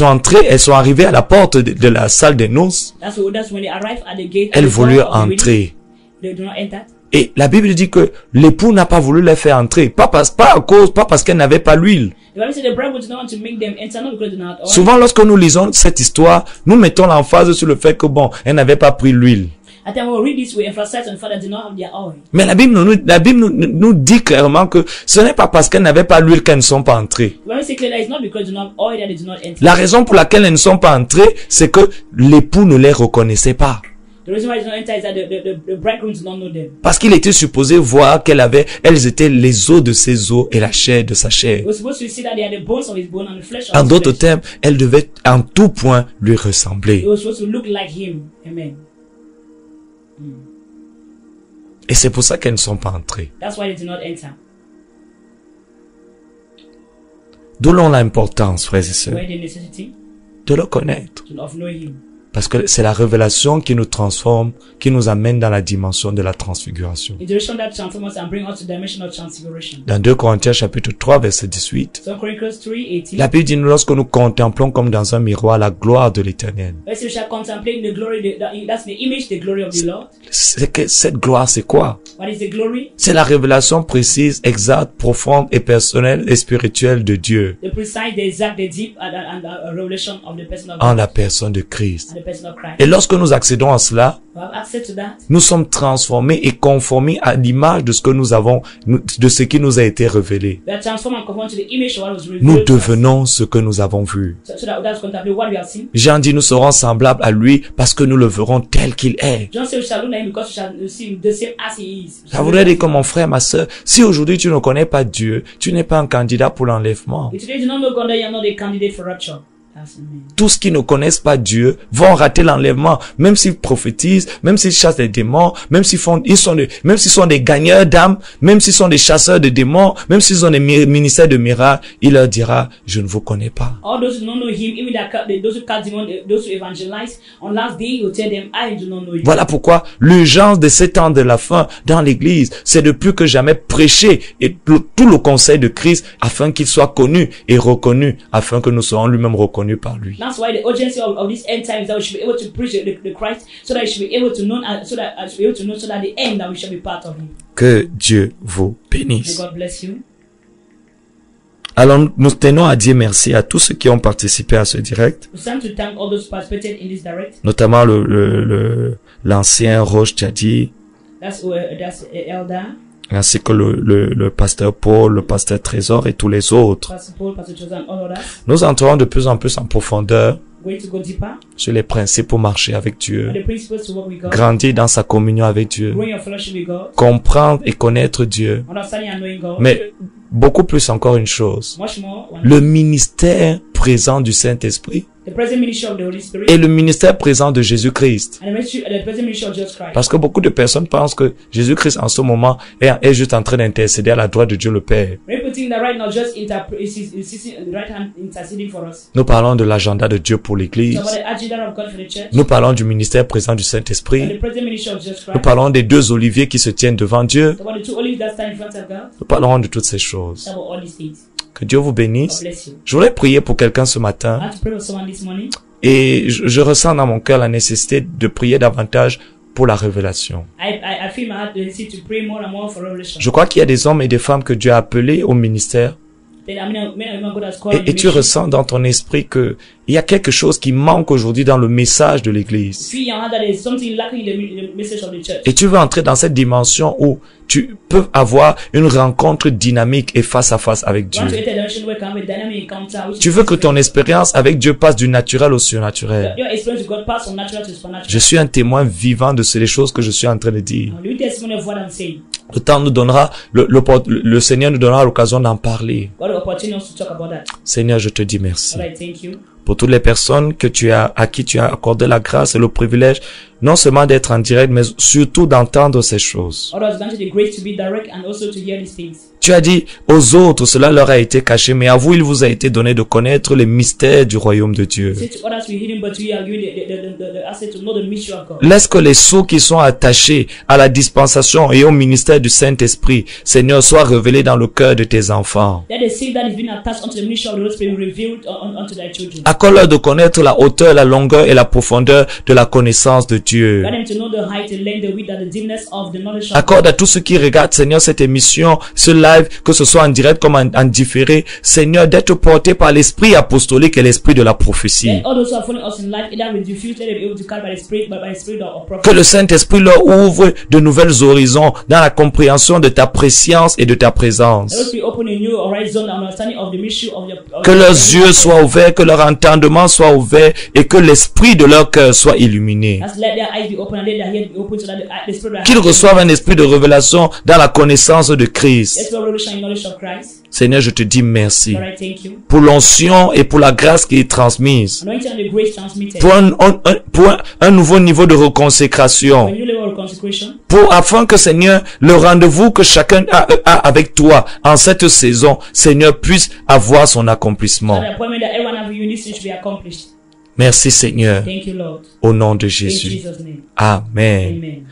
entrées, elles sont arrivées à la porte de la salle des noces, That's when they arrive at the gate. elles at the door voulurent of the wedding, entrer. they do not enter. Et la Bible dit que l'époux n'a pas voulu les faire entrer, pas parce qu'elles n'avaient pas l'huile. The Bible says the bride would not want to make them enter, not because they do not have oil. Souvent, lorsque nous lisons cette histoire, nous mettons l'emphase sur le fait que bon, elles n'avaient pas pris l'huile. At the time we read this, we emphasize on the fact that they do not have their oil. Mais la Bible nous dit clairement que ce n'est pas parce qu'elles n'avaient pas l'huile qu'elles ne sont pas entrées. The Bible says clearly that it's not because they do not have oil that they do not enter. La raison pour laquelle elles ne sont pas entrées, c'est que l'époux ne les reconnaissait pas. The reason why they do not enter is that the bridegroom does not know them. Parce qu'il était supposé voir elles étaient les os de ses os et la chair de sa chair. We're supposed to see that they are the bones of his bone and the flesh of En his d'autres flesh. termes, elles devaient en tout point lui ressembler. They were supposed to look like him. Amen. Et c'est pour ça qu'elles ne sont pas entrées. That's why they do not enter. D'où l'importance, frères et sœurs, Where the necessity de le connaître. of knowing him. Parce que c'est la révélation qui nous transforme, qui nous amène dans la dimension de la transfiguration. It's the revelation that transforms us and brings us to the dimension of transfiguration. Dans 2 Corinthiens chapitre 3 verset 18, 2 Corinthians 3:18. la Bible dit, lorsque nous contemplons comme dans un miroir la gloire de l'Éternel. As we shall contemplate the glory, that's the image, the glory of the Lord. C'est que cette gloire, c'est quoi? What is the glory? C'est la révélation précise, exacte, profonde et personnelle et spirituelle de Dieu The precise, the exact, the deep, and the revelation of the person of en God, la personne de Christ. and the person of Christ. Et lorsque nous accédons à cela, We have access to that. nous sommes transformés et conformés à l'image de ce que nous avons, de ce qui nous a été révélé. We are transformed and conformed to the image of what was revealed Nous to us. devenons ce que nous avons vu. So that that's contemplate what we have seen. Jean dit, nous serons semblables à lui parce que nous le verrons tel qu'il est. John said we shall look like him because we shall see him the same as he is. Ça voudrait dire que mon frère, ma sœur, si aujourd'hui tu ne connais pas Dieu, tu n'es pas un candidat pour l'enlèvement. If today you do not know God, then you are not a candidate for rapture. That's me. Tous qui ne connaissent pas Dieu vont rater l'enlèvement, même s'ils prophétisent, même s'ils chassent les démons, même s'ils même s'ils sont des gagneurs d'âmes, même s'ils sont des chasseurs de démons, même s'ils ont des ministères de miracles, il leur dira, je ne vous connais pas. All those who don't know him, even those who cast demons, those who evangelize, on last day he will tell them, I do not know you. Voilà pourquoi l'urgence de ces temps de la fin dans l'église, c'est de plus que jamais prêcher et tout le conseil de Christ afin qu'il soit connu et reconnu, afin que nous soyons lui-même reconnus par lui. That's why the urgency of this end time is that we should be able to preach the Christ, so that we should be able to know, so that the end that we shall be part of him. Que Dieu vous May bénisse. God bless you. Alors, nous tenons à dire merci à tous ceux qui ont participé à ce direct, We stand to thank all those who participated in this direct. notamment l'ancien Roche Djadi, That's Elder, ainsi que le pasteur Paul, le pasteur Trésor et tous les autres. Pastor Paul, Pastor Chosen, all others. Nous entrons de plus en plus en profondeur Going to go deeper. sur les principes pour marcher avec Dieu, The principles to work with God. grandir dans sa communion avec Dieu, Growing your fellowship with God. comprendre et connaître Dieu. Understanding and knowing God. Mais beaucoup plus encore une chose, Much more. le ministère présent du Saint-Esprit The present ministry of the Holy Spirit. et le ministère présent de Jésus-Christ. And the present ministry of Jesus Christ. Parce que beaucoup de personnes pensent que Jésus-Christ en ce moment est juste en train d'intercéder à la droite de Dieu le Père. Many people think that right now just is the right hand interceding for us. Nous parlons de l'agenda de Dieu pour l'Église. So about the agenda of God for the church. Nous parlons du ministère présent du And Saint-Esprit. the present ministry of Jesus Nous Christ. parlons des 2 oliviers qui se tiennent devant Dieu. So about the 2 olives that stand in front of God. Nous parlerons de toutes ces choses. So about all these things. Que Dieu vous God bénisse. bless you. Je voudrais prier pour quelqu'un ce I matin have to pray for someone this morning. et je ressens dans mon cœur la nécessité de prier davantage pour la révélation. I feel my heart to pray more and more for revelation. Je crois qu'il y a des hommes et des femmes que Dieu a appelés au ministère Then men and women God has called et tu ressens dans ton esprit que il y a quelque chose qui manque aujourd'hui dans le message de l'Église. feel in your heart that there is something lacking in the message of the church. Et tu veux entrer dans cette dimension où tu peux avoir une rencontre dynamique et face à face avec You want to Dieu. enter a dimension where you can have a dynamic encounter. Which Tu veux que ton expérience avec Dieu passe du naturel au surnaturel. your experience with God pass from natural to supernatural. Je suis un témoin vivant de ces choses que je suis en train de dire. Now, the testimony of what I'm saying. Le temps nous donnera, le Seigneur nous donnera l'occasion d'en parler. God will opportunity us to talk about that. Seigneur, je te dis merci. Lord, I thank you. Pour toutes les personnes à qui tu as accordé la grâce et le privilège, non seulement d'être en direct, mais surtout d'entendre ces choses. Others granted the grace to be direct and also to hear these things. Tu as dit aux autres, cela leur a été caché, mais à vous, il vous a été donné de connaître les mystères du royaume de Dieu. Say to others we hidden, but we are given the asset to know the mystery of God. Laisse que les sceaux qui sont attachés à la dispensation et au ministère du Saint-Esprit, Seigneur, soient révélés dans le cœur de tes enfants. Let the seed that is being attached unto the ministry of the Holy Spirit be revealed unto thy children. Accorde-leur de connaître la hauteur, la longueur et la profondeur de la connaissance de Dieu. Let them to know the height, the length, the width, and the deepness of the knowledge of Accorde à tous ceux qui regardent, Seigneur, cette émission, ce live, que ce soit en direct comme en différé, Seigneur, d'être porté par l'esprit apostolique et l'esprit de la prophétie. Let all those who are following us in life, either with diffuse, let them be able to carry by the Spirit, by the Spirit of Que prophet. le Saint-Esprit leur ouvre de nouvelles horizons dans la compréhension de ta préscience et de ta Let us présence. be open a new horizon and understanding of the mystery of your. Que leurs yeux soient ouverts, que leur entendement soit ouvert et que l'esprit de leur cœur soit illuminé. Let's let their eyes be open and let their ears be open so that the Spirit. Qu'ils reçoivent un esprit de révélation dans la connaissance de Christ. Let's go revelation in knowledge of Christ. Seigneur, je te dis merci Lord, I thank you. pour l'onction et pour la grâce qui est transmise. Anointing and the grace transmitted. Pour un nouveau niveau de A reconsécration. new level of consecration. Afin que, Seigneur, le rendez-vous que chacun a avec toi en cette saison, Seigneur, puisse avoir son So accomplissement. the appointment that everyone have in unity should be accomplished. Merci Seigneur, Thank you, Lord. au nom de In Jésus. Jesus' name. Amen. Amen.